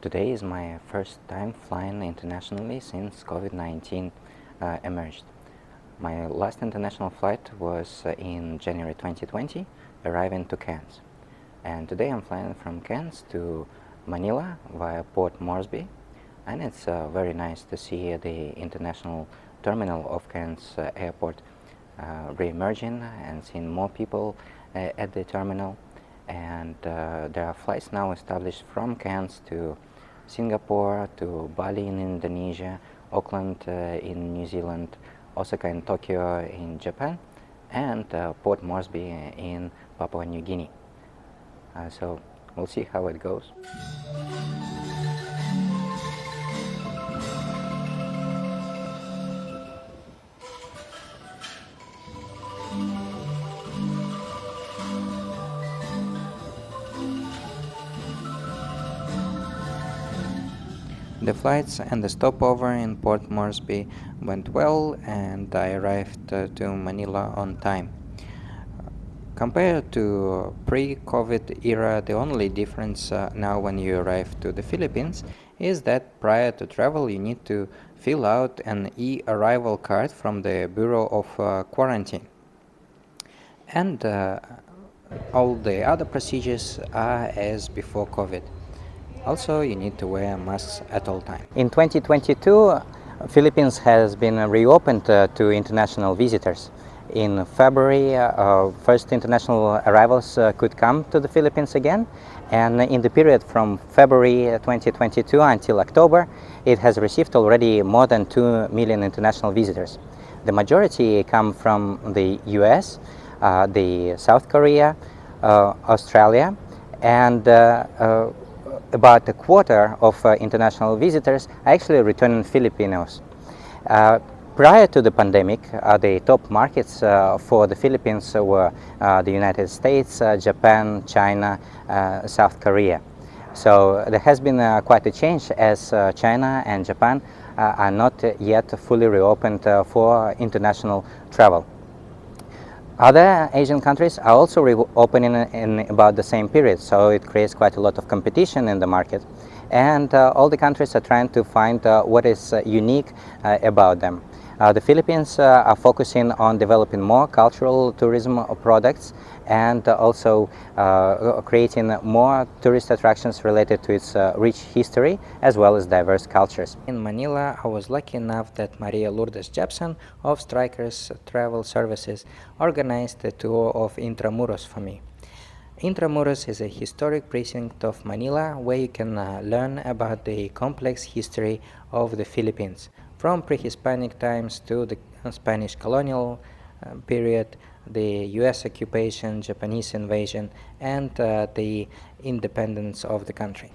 Today is my first time flying internationally since COVID-19 emerged. My last international flight was in January 2020, arriving to Cairns. And today I'm flying from Cairns to Manila via Port Moresby, and it's very nice to see the international terminal of Cairns airport re-emerging and seeing more people at the terminal. And there are flights now established from Cairns to Singapore, to Bali in Indonesia, Auckland in New Zealand, Osaka and Tokyo in Japan, and Port Moresby in Papua New Guinea. So we'll see how it goes. The flights and the stopover in Port Moresby went well, and I arrived to Manila on time. Compared to pre-COVID era, the only difference now when you arrive to the Philippines is that prior to travel you need to fill out an e-arrival card from the Bureau of Quarantine. And all the other procedures are as before COVID. Also, you need to wear masks at all times. In 2022, Philippines has been reopened to international visitors. In February, first international arrivals could come to the Philippines again, and in the period from February 2022 until October, it has received already more than 2 million international visitors. The majority come from the US, the South Korea, Australia, and about a quarter of international visitors are actually returning Filipinos. Prior to the pandemic, the top markets for the Philippines were the United States, Japan, China, South Korea. So there has been quite a change, as China and Japan are not yet fully reopened for international travel. Other Asian countries are also reopening in about the same period, so it creates quite a lot of competition in the market. And all the countries are trying to find what is unique about them. The Philippines are focusing on developing more cultural tourism products and also creating more tourist attractions related to its rich history as well as diverse cultures. In Manila, I was lucky enough that Lourdes Japson of Strikers Travel Services organized a tour of Intramuros for me. Intramuros is a historic precinct of Manila where you can learn about the complex history of the Philippines, from pre-Hispanic times to the Spanish colonial period, the US occupation, Japanese invasion, and the independence of the country.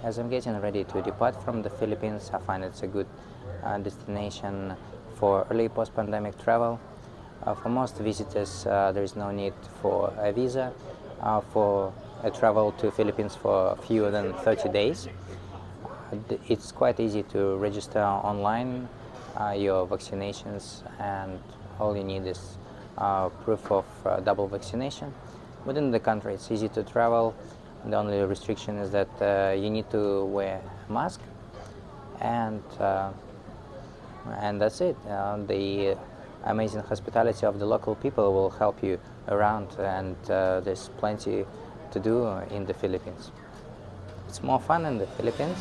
As I'm getting ready to depart from the Philippines, I find it's a good destination for early post-pandemic travel. For most visitors, there is no need for a visa for a travel to Philippines for fewer than 30 days. It's quite easy to register online your vaccinations, and all you need is proof of double vaccination. Within the country, it's easy to travel. The only restriction is that you need to wear a mask, and that's it. The amazing hospitality of the local people will help you around, and there's plenty to do in the Philippines. It's more fun in the Philippines.